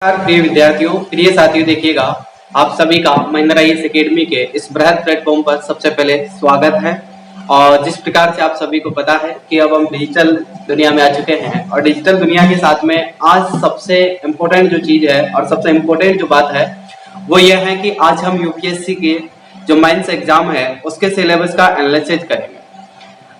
नमस्कार प्रिय विद्यार्थियों, प्रिय साथियों, देखिएगा आप सभी का महिंद्रा IAS एकेडमी के इस बृहद प्लेटफॉर्म पर सबसे पहले स्वागत है। और जिस प्रकार से आप सभी को पता है कि अब हम डिजिटल दुनिया में आ चुके हैं और डिजिटल दुनिया के साथ में आज सबसे इम्पोर्टेंट जो चीज है और सबसे इम्पोर्टेंट जो बात है वो यह है कि आज हम यूपीएससी के जो मेंस एग्जाम है उसके सिलेबस का एनालिसिस करेंगे।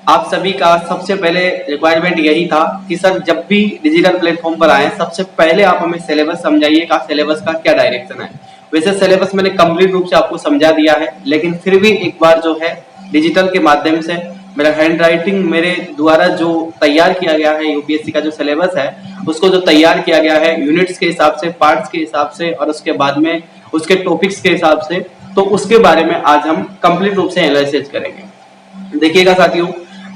आप सभी का सबसे पहले रिक्वायरमेंट यही था कि सर जब भी डिजिटल प्लेटफॉर्म पर आए सबसे पहले आप हमें सिलेबस समझाइएगा, सिलेबस का क्या डायरेक्शन है। वैसे सिलेबस मैंने कंप्लीट रूप से आपको समझा दिया है, लेकिन फिर भी एक बार जो है डिजिटल के माध्यम से मेरा हैंड राइटिंग मेरे द्वारा जो तैयार किया गया है यूपीएससी का जो सिलेबस है उसको जो तैयार किया गया है यूनिट्स के हिसाब से, पार्ट्स के हिसाब से और उसके बाद में उसके टॉपिक्स के हिसाब से, तो उसके बारे में आज हम कंप्लीट रूप से एनालिसिस करेंगे। देखिएगा साथियों,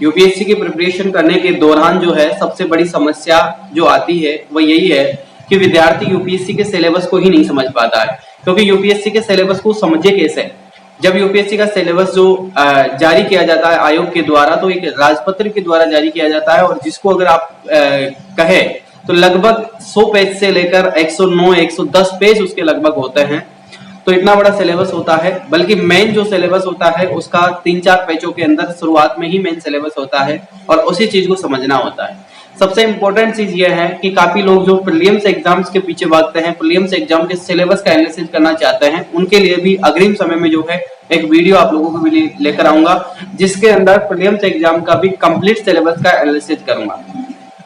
यूपीएससी की प्रिपरेशन करने के दौरान जो है सबसे बड़ी समस्या जो आती है वो यही है कि विद्यार्थी यूपीएससी के सिलेबस को ही नहीं समझ पाता है। क्योंकि यूपीएससी के सिलेबस को समझे कैसे, जब यूपीएससी का सिलेबस जो जारी किया जाता है आयोग के द्वारा तो एक राजपत्र के द्वारा जारी किया जाता है और जिसको अगर आप कहे तो लगभग 100 पेज से लेकर 109 110 पेज उसके लगभग होते हैं। तो इतना बड़ा सिलेबस होता है, बल्कि मेन जो सिलेबस होता है उसका 3-4 पेजों के अंदर शुरुआत में ही मेन सिलेबस होता है और उसी चीज को समझना होता है। सबसे इंपॉर्टेंट चीज यह है कि काफी लोग जो प्रीलिम्स एग्जाम्स के पीछे भागते हैं, प्रीलिम्स एग्जाम के सिलेबस का एनालिसिस करना चाहते हैं, उनके लिए भी अग्रिम समय में जो है एक वीडियो आप लोगों को भी लेकर आऊंगा जिसके अंदर प्रीलिम्स एग्जाम का भी कंप्लीट सिलेबस का एनालिसिस करूंगा।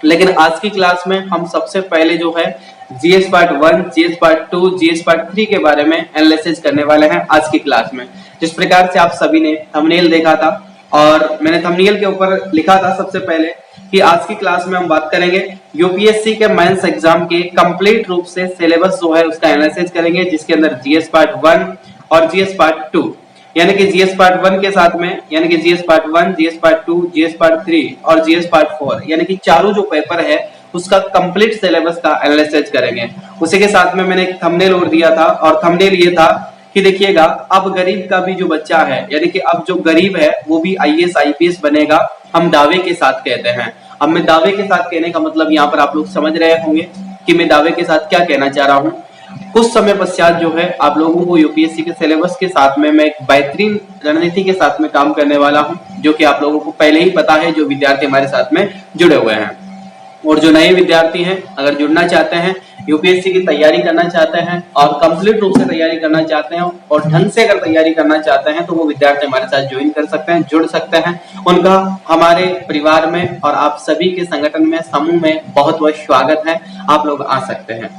लेकिन आज की क्लास में हम सबसे पहले जो है GS part 1, GS part 2, GS part 3 के बारे में एनालिसिस करने वाले हैं आज की क्लास में। जिस प्रकार से आप सभी ने थंबनेल देखा था और मैंने थंबनेल के ऊपर लिखा था सबसे पहले कि आज की क्लास में हम बात करेंगे यूपीएससी के मेंस एग्जाम के कंप्लीट रूप से सिलेबस जो है उसका एनालिसिस करेंगे, जिसके अंदर जीएस पार्ट 1 और जीएस पार्ट 2 यानी कि जीएस पार्ट 1 के साथ में यानी कि GS part 1, GS part 2, GS part 3 और जीएस पार्ट 4 यानी कि चारों जो पेपर है उसका कंप्लीट सिलेबस का एनालिसिस करेंगे। उसी के साथ में मैंने एक थंबनेल और दिया था और थंबनेल ये था कि देखिएगा अब गरीब का भी जो बच्चा है यानी कि अब जो गरीब है वो भी आईएएस आईपीएस बनेगा, हम दावे के साथ कहते हैं। अब मैं दावे के साथ कहने का मतलब यहाँ पर आप लोग समझ रहे होंगे कि मैं दावे के साथ क्या कहना चाह रहा हूँ। कुछ समय पश्चात जो है आप लोगों को यूपीएससी के सिलेबस के साथ में मैं एक बेहतरीन रणनीति के साथ में काम करने वाला हूं, जो कि आप लोगों को पहले ही पता है जो विद्यार्थी हमारे साथ में जुड़े हुए हैं। और जो नए विद्यार्थी हैं अगर जुड़ना चाहते हैं, यूपीएससी की तैयारी करना चाहते हैं और कंप्लीट रूप से तैयारी करना चाहते हैं और ढंग से अगर तैयारी करना चाहते हैं तो वो विद्यार्थी हमारे साथ ज्वाइन कर सकते हैं, जुड़ सकते हैं। उनका हमारे परिवार में और आप सभी के संगठन में, समूह में बहुत बहुत स्वागत है, आप लोग आ सकते हैं।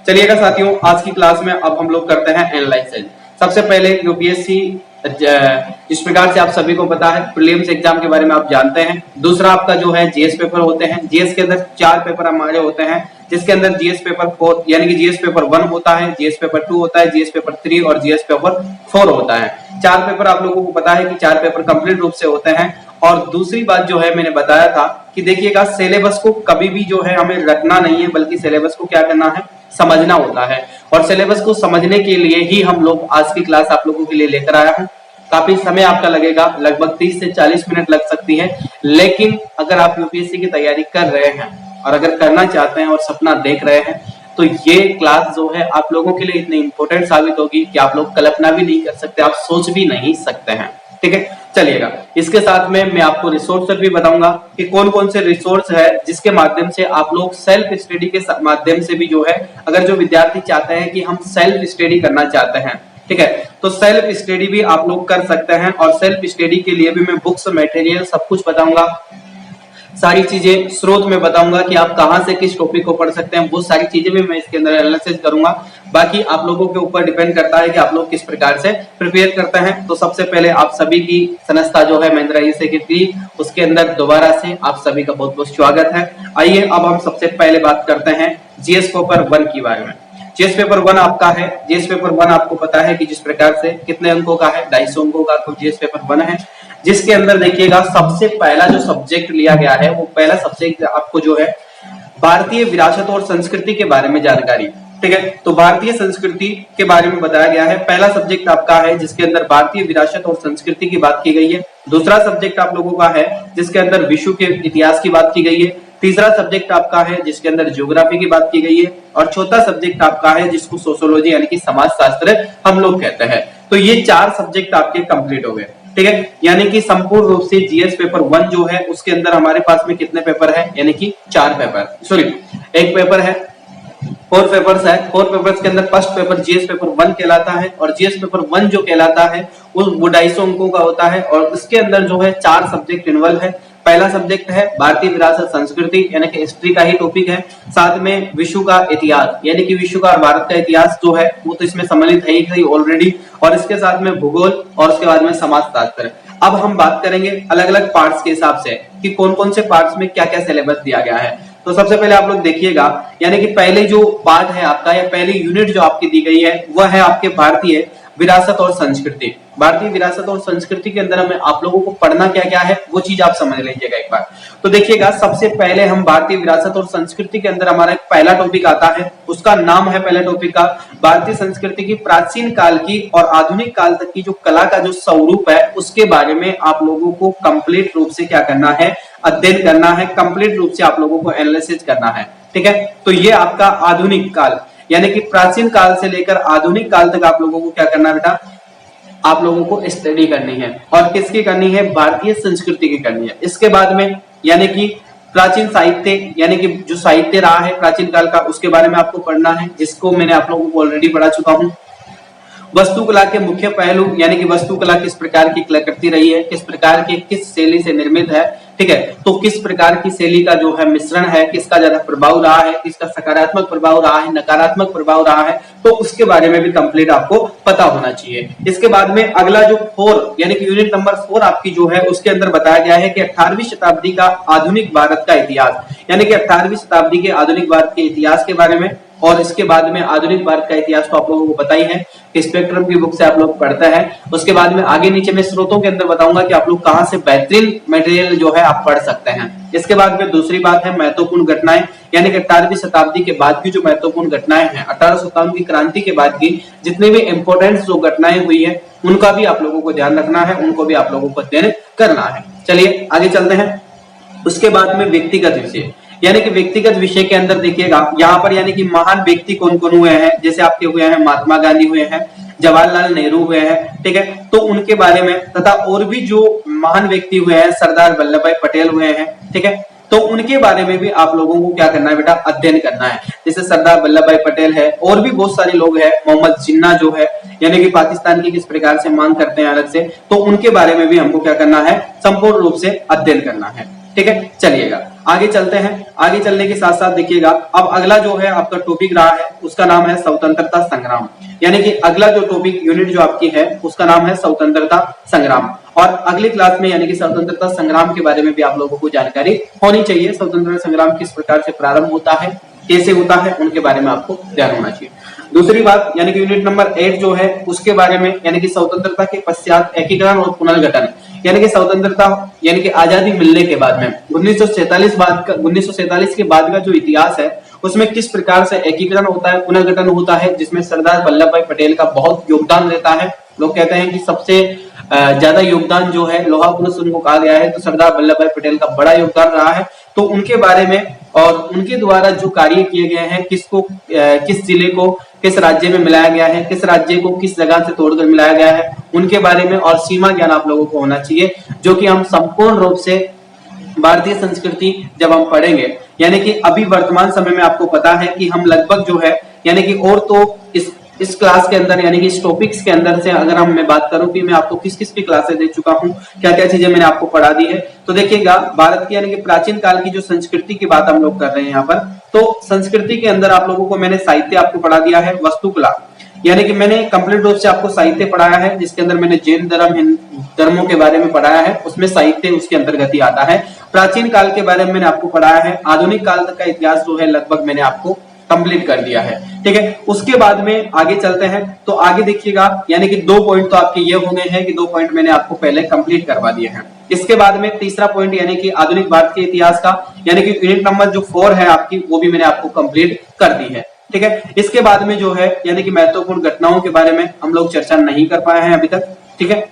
चलिएगा साथियों, आज की क्लास में अब हम लोग करते हैं एनालिसिस। सबसे पहले यूपीएससी जिस प्रकार से आप सभी को पता है प्रीलिम्स एग्जाम के बारे में आप जानते हैं। दूसरा आपका जो है जीएस पेपर होते हैं। जीएस के अंदर 4 पेपर हमारे होते हैं, जिसके अंदर जीएस पेपर 4 यानी कि जीएस पेपर 1 होता है, जीएस पेपर 2 होता है, जीएस पेपर 3 और जीएस पेपर 4 होता है। 4 पेपर आप लोगों को पता है कि 4 पेपर कंप्लीट रूप से होते हैं। और दूसरी बात जो है मैंने बताया था कि देखिएगा सिलेबस को कभी भी जो है हमें रटना नहीं है, बल्कि सिलेबस को क्या करना है, समझना होता है। और सिलेबस को समझने के लिए ही हम लोग आज की क्लास आप लोगों के लिए लेकर आया हूं। काफी समय आपका लगेगा, लगभग 30 से 40 मिनट लग सकती है, लेकिन अगर आप यूपीएससी की तैयारी कर रहे हैं और अगर करना चाहते हैं और सपना देख रहे हैं तो ये क्लास जो है आप लोगों के लिए इतनी इंपॉर्टेंट साबित होगी कि आप लोग कल्पना भी नहीं कर सकते, आप सोच भी नहीं सकते हैं। ठीक है, चलिएगा इसके साथ में मैं आपको रिसोर्स भी बताऊंगा कि कौन कौन से रिसोर्स है जिसके माध्यम से आप लोग सेल्फ स्टडी के माध्यम से भी जो है, अगर जो विद्यार्थी चाहते हैं कि हम सेल्फ स्टडी करना चाहते हैं, ठीक है, तो सेल्फ स्टडी भी आप लोग कर सकते हैं। और सेल्फ स्टडी के लिए भी मैं बुक्स, मटेरियल सब कुछ बताऊंगा, सारी चीजें स्रोत में बताऊंगा कि आप कहां से किस टॉपिक को पढ़ सकते हैं, वो सारी चीजें भी मैं इसके अंदर एनालिसिस करूंगा। बाकी आप लोगों के ऊपर डिपेंड करता है कि आप लोग किस प्रकार से प्रिपेयर करते हैं। तो सबसे पहले आप सभी की संस्था जो है महिंद्रा IAS एकेडमी, उसके अंदर दोबारा से आप सभी का बहुत बहुत स्वागत है। आइए अब हम सबसे पहले बात करते हैं जीएस पेपर 1 के बारे में। जीएस पेपर 1 आपका है। जीएस पेपर 1 आपको पता है कि जिस प्रकार से कितने अंकों का है, 250 अंकों का तो जीएस पेपर 1 है, जिसके अंदर देखिएगा सबसे पहला जो सब्जेक्ट लिया गया है वो पहला सब्जेक्ट आपको जो है भारतीय विरासत और संस्कृति के बारे में जानकारी। ठीक है, तो भारतीय संस्कृति के बारे में बताया गया है। पहला सब्जेक्ट आपका है जिसके अंदर भारतीय विरासत और संस्कृति की बात की गई है। दूसरा सब्जेक्ट आप लोगों का है जिसके अंदर विश्व के इतिहास की बात की गई है। तीसरा सब्जेक्ट आपका है जिसके अंदर ज्योग्राफी की बात की गई है, और चौथा सब्जेक्ट आपका है जिसको सोशियोलॉजी यानी कि समाजशास्त्र हम लोग कहते हैं। तो ये 4 सब्जेक्ट आपके कंप्लीट हो गए, ठीक है। यानी कि संपूर्ण रूप से जीएस पेपर 1 जो है उसके अंदर हमारे पास में कितने पेपर है, यानी कि 4 पेपर, सॉरी 1 पेपर है, 4 पेपर्स है। 4 पेपर्स के अंदर फर्स्ट पेपर जीएस पेपर 1 कहलाता है, और जीएस पेपर 1 जो कहलाता है वो 250 अंकों का होता है, और उसके अंदर जो है 4 सब्जेक्ट इन्वॉल्व है। पहला सब्जेक्ट है भारतीय विरासत संस्कृति यानी कि हिस्ट्री का ही टॉपिक है, साथ में विश्व का इतिहास यानी कि विश्व का और भारत का इतिहास जो है वो तो इसमें सम्मिलित है ही ऑलरेडी, और इसके साथ में भूगोल, और उसके बाद में समाजशास्त्र। अब हम बात करेंगे अलग अलग पार्ट्स के हिसाब से कि कौन कौन से पार्ट्स में क्या क्या सिलेबस दिया गया है। तो सबसे पहले आप लोग देखिएगा, यानी कि पहले जो पार्ट है आपका या पहली यूनिट जो आपकी दी गई है वह है आपके भारतीय विरासत और संस्कृति। भारतीय विरासत और संस्कृति के अंदर हमें आप लोगों को पढ़ना क्या क्या है वो चीज आप समझ लीजिएगा एक बार। तो देखिएगा, सबसे पहले हम भारतीय विरासत और संस्कृति के अंदर हमारा एक पहला टॉपिक आता है, उसका नाम है पहले टॉपिक का भारतीय संस्कृति की प्राचीन काल की और आधुनिक काल तक की जो कला का जो स्वरूप है उसके बारे में आप लोगों को कंप्लीट रूप से क्या करना है, अध्ययन करना है, कंप्लीट रूप से आप लोगों को एनालिसिस करना है, ठीक है। तो ये आपका आधुनिक काल यानी कि प्राचीन काल से लेकर आधुनिक काल तक आप लोगों को क्या करना है बेटा, आप लोगों को स्टडी करनी है, और किसकी करनी है, भारतीय संस्कृति की करनी है। इसके बाद में यानी कि प्राचीन साहित्य यानी कि जो साहित्य रहा है प्राचीन काल का उसके बारे में आपको पढ़ना है, जिसको मैंने आप लोगों को ऑलरेडी पढ़ा चुका हूं। वास्तुकला के मुख्य पहलू यानी कि वास्तुकला किस प्रकार की कलाकृति रही है, किस प्रकार के किस शैली से निर्मित है, ठीक है। तो किस प्रकार की शैली का जो है मिश्रण है, किसका ज्यादा प्रभाव रहा है, किसका सकारात्मक प्रभाव रहा है, नकारात्मक प्रभाव रहा है, तो उसके बारे में भी कंप्लीट आपको पता होना चाहिए। इसके बाद में अगला जो 4 यानी कि यूनिट नंबर 4 आपकी जो है उसके अंदर बताया गया है कि 18वीं शताब्दी का आधुनिक भारत का इतिहास, यानी कि 18वीं शताब्दी के आधुनिक भारत के इतिहास के बारे में। और इसके बाद में आधुनिक भारत का इतिहास तो आप लोगों को पता ही है कि स्पेक्ट्रम की बुक से आप लोग पढ़ते हैं। उसके बाद में आगे नीचे में स्रोतों के अंदर बताऊंगा कि आप लोग कहां से बेहतरीन मटेरियल जो है आप पढ़ सकते हैं। इसके बाद में दूसरी बात है महत्वपूर्ण घटनाएं, यानी कि 18वीं शताब्दी के बाद की जो महत्वपूर्ण घटनाएं हैं, 1857 की क्रांति के बाद की जितने भी इंपोर्टेंट जो घटनाएं हुई है उनका भी आप लोगों को ध्यान रखना है, उनको भी आप लोगों को अध्ययन करना है। चलिए आगे चलते हैं। उसके बाद में व्यक्तिगत विषय, यानी कि व्यक्तिगत विषय के अंदर देखिएगा यहाँ पर यानी कि महान व्यक्ति कौन कौन हुए हैं, जैसे आपके हुए हैं महात्मा गांधी हुए हैं, जवाहरलाल नेहरू हुए हैं, ठीक है। तो उनके बारे में तथा और भी जो महान व्यक्ति हुए हैं, सरदार वल्लभ भाई पटेल हुए हैं, ठीक है। तो उनके बारे में भी आप लोगों को क्या करना है बेटा, अध्ययन करना है। जैसे सरदार वल्लभ भाई पटेल है, और भी बहुत सारे लोग हैं, मोहम्मद जिन्ना जो है यानी कि पाकिस्तान की किस प्रकार से मांग करते हैं अलग से, तो उनके बारे में भी हमको क्या करना है, संपूर्ण रूप से अध्ययन करना है, ठीक है। चलिएगा आगे चलते हैं। आगे चलने के साथ साथ देखिएगा अब अगला जो है आपका टॉपिक रहा है उसका नाम है स्वतंत्रता संग्राम, यानी कि अगला जो टॉपिक यूनिट जो आपकी है उसका नाम है स्वतंत्रता संग्राम। और अगली क्लास में यानी कि स्वतंत्रता संग्राम के बारे में भी आप लोगों को जानकारी होनी चाहिए। स्वतंत्रता संग्राम किस प्रकार से प्रारंभ होता है, कैसे होता है, उनके बारे में आपको ध्यान होना चाहिए। दूसरी बात यानी कि यूनिट नंबर 8 जो है उसके बारे में यानी कि स्वतंत्रता के पश्चात एकीकरण और पुनर्गठन, यानी कि स्वतंत्रता यानी कि आजादी मिलने के बाद में 1947 के बाद का जो इतिहास है उसमें किस प्रकार से एकीकरण होता है, पुनर्गठन होता है, जिसमें सरदार वल्लभ भाई पटेल का बहुत योगदान रहता है। लोग कहते हैं कि सबसे ज्यादा योगदान जो है लोहा पुरुष उनको कहा गया है, तो सरदार वल्लभ भाई पटेल का बड़ा योगदान रहा है। तो उनके बारे में और उनके द्वारा जो कार्य किए गए हैं, किसको किस जिले को किस राज्य में मिलाया गया है, किस राज्य को किस जगह से तोड़कर मिलाया गया है, उनके बारे में और सीमा ज्ञान आप लोगों को होना चाहिए, जो कि हम संपूर्ण रूप से भारतीय संस्कृति जब हम पढ़ेंगे, यानी कि अभी वर्तमान समय में आपको पता है कि हम लगभग जो है यानी कि और तो इस क्लास के अंदर यानी कि इस टॉपिक्स के अंदर से अगर मैं बात करूं कि मैं आपको किस किस की क्लासेस दे चुका हूं, क्या क्या चीजें मैंने आपको पढ़ा दी है, तो देखिएगा भारत की यानी कि प्राचीन काल की जो संस्कृति की बात हम लोग कर रहे हैं यहाँ पर, तो संस्कृति के अंदर आप लोगों को मैंने साहित्य आपको पढ़ा दिया है, वास्तुकला यानी कि मैंने कंप्लीट रूप से आपको साहित्य पढ़ाया है, जिसके अंदर मैंने जैन धर्म हिंदू धर्मों के बारे में पढ़ाया है, उसमें साहित्य उसके अंतर्गत ही आता है। प्राचीन काल के बारे में मैंने आपको पढ़ाया है, आधुनिक काल तक का इतिहास जो है लगभग मैंने आपको कंप्लीट कर दिया है, ठीक है। उसके बाद में आगे चलते हैं, तो आगे देखिएगा यानी कि 2 पॉइंट तो आपके ये हो गए हैं कि 2 पॉइंट मैंने आपको पहले कंप्लीट करवा दिए हैं। इसके बाद में तीसरा पॉइंट यानी कि आधुनिक भारत के इतिहास का यानी कि यूनिट नंबर जो 4 है आपकी, वो भी मैंने आपको कंप्लीट कर दी है, ठीक है। इसके बाद में जो है यानी कि महत्वपूर्ण घटनाओं के बारे में हम लोग चर्चा नहीं कर पाए हैं अभी तक, ठीक है।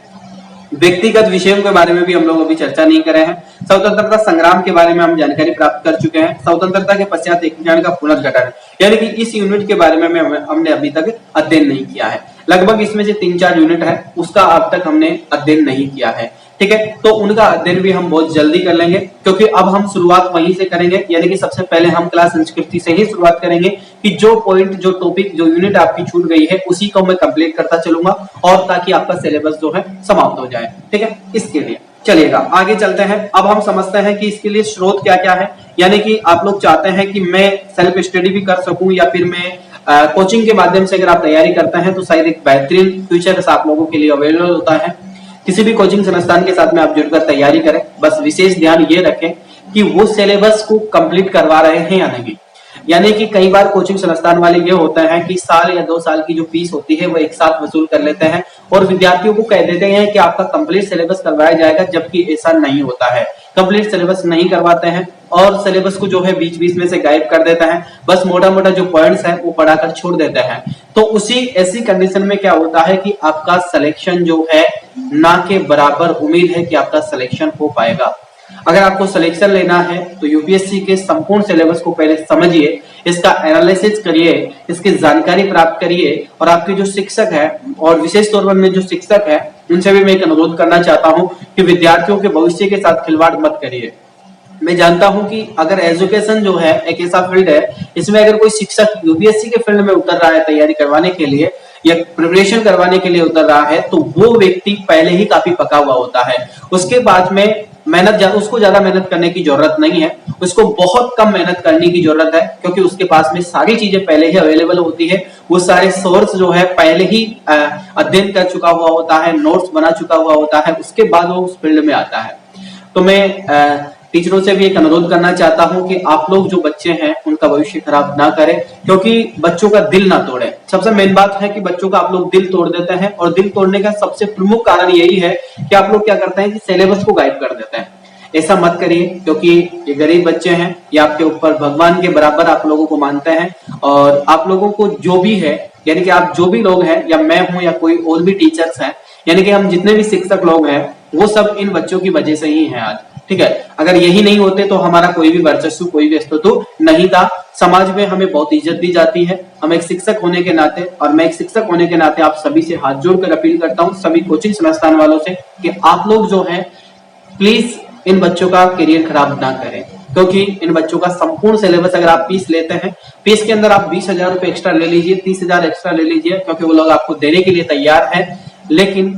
व्यक्तिगत विषयों के बारे में भी हम लोग अभी चर्चा नहीं करे हैं। स्वतंत्रता संग्राम के बारे में हम जानकारी प्राप्त कर चुके हैं। स्वतंत्रता के पश्चात एकीकरण का पुनर्गठन, यानी कि इस यूनिट के बारे में हमने अभी तक अध्ययन नहीं किया है। लगभग इसमें से 3-4 यूनिट है, उसका अब तक हमने अध्ययन नहीं किया है। ठीक है, तो उनका अध्ययन भी हम बहुत जल्दी कर लेंगे, क्योंकि अब हम शुरुआत वहीं से करेंगे, यानी कि सबसे पहले हम क्लास संस्कृति से ही शुरुआत करेंगे कि जो पॉइंट, जो टॉपिक, जो यूनिट आपकी छूट गई है उसी को मैं कंप्लीट करता चलूंगा, और ताकि आपका सिलेबस जो है समाप्त हो जाए। ठीक है, इसके लिए चलिएगा आगे चलते हैं। अब हम समझते हैं कि इसके लिए स्रोत क्या क्या है, यानी कि आप लोग चाहते हैं कि मैं सेल्फ स्टडी भी कर सकूं, या फिर मैं कोचिंग के माध्यम से अगर आप तैयारी करते हैं तो शायद एक बेहतरीन फ्यूचर आप लोगों के लिए अवेलेबल होता है। किसी भी कोचिंग संस्थान के साथ में आप जुड़कर तैयारी करें, बस विशेष ध्यान ये रखें कि वो सिलेबस को कंप्लीट करवा रहे हैं या नहीं। यानी कि कई बार कोचिंग संस्थान वाले ये होता है कि साल या 2 साल की जो फीस होती है वो एक साथ वसूल कर लेते हैं और विद्यार्थियों को कह देते हैं कि आपका कंप्लीट सिलेबस करवाया जाएगा, जबकि ऐसा नहीं होता है। कंप्लीट सिलेबस नहीं करवाते हैं और सिलेबस को जो है बीच बीच में से गायब कर देता है, बस मोटा मोटा जो पॉइंट्स है वो पढ़ाकर छोड़ देते हैं। तो उसी ऐसी कंडीशन में क्या होता है कि आपका सिलेक्शन जो है ना के बराबर उम्मीद है कि आपका सिलेक्शन हो पाएगा। अगर आपको सिलेक्शन लेना है तो यूपीएससी के संपूर्ण सिलेबस को पहले समझिए, इसका एनालिसिस करिए, इसकी जानकारी प्राप्त करिए, और आपके जो शिक्षक है, और विशेष तौर पर में जो शिक्षक है, उनसे भी मैं एक अनुरोध करना चाहता हूं कि विद्यार्थियों के भविष्य के साथ खिलवाड़ मत करिए। मैं जानता हूं कि अगर एजुकेशन जो है एक ऐसा फील्ड है, इसमें अगर कोई शिक्षक यूपीएससी के फील्ड में उतर रहा है तैयारी करवाने के लिए या प्रिपरेशन करवाने के लिए उतर रहा है, तो वो व्यक्ति पहले ही काफी पका हुआ होता है। उसके बाद में उसको ज्यादा मेहनत करने की जरूरत नहीं है, उसको बहुत कम मेहनत करने की जरूरत है, क्योंकि उसके पास में सारी चीजें पहले ही अवेलेबल होती है। वो सारे सोर्स जो है पहले ही अध्ययन कर चुका हुआ होता है, नोट्स बना चुका हुआ होता है, उसके बाद वो उस फील्ड में आता है। तो मैं टीचरों से भी एक अनुरोध करना चाहता हूं कि आप लोग जो बच्चे हैं उनका भविष्य खराब ना करें, क्योंकि बच्चों का दिल ना तोड़े। सबसे मेन बात है कि बच्चों का आप लोग दिल तोड़ देते हैं, और दिल तोड़ने का सबसे प्रमुख कारण यही है कि आप लोग क्या करते हैं कि सिलेबस को गायब कर देते हैं। ऐसा मत करिए, क्योंकि ये गरीब बच्चे हैं, ये आपके ऊपर भगवान के बराबर आप लोगों को मानते हैं, और आप लोगों को जो भी है, यानी कि आप जो भी लोग हैं, या मैं हूं या कोई और भी टीचर्स हैं, यानी कि हम जितने भी शिक्षक लोग हैं, वो सब इन बच्चों की वजह से ही हैं आज। ठीक है, अगर यही नहीं होते तो हमारा कोई भी वर्चस्व, कोई भी अस्तित्व नहीं था। समाज में हमें बहुत इज्जत दी जाती है। हम एक शिक्षक होने के नाते, और मैं एक शिक्षक होने के नाते आप सभी से हाथ जोड़कर अपील करता हूं, सभी कोचिंग संस्थान वालों से, कि आप लोग जो है प्लीज इन बच्चों का करियर खराब ना करें, क्योंकि इन बच्चों का संपूर्ण सिलेबस, अगर आप फीस लेते हैं, फीस के अंदर आप 20,000 रुपए एक्स्ट्रा ले लीजिए, 30,000 एक्स्ट्रा ले लीजिए, क्योंकि वो लोग आपको देने के लिए तैयार है, लेकिन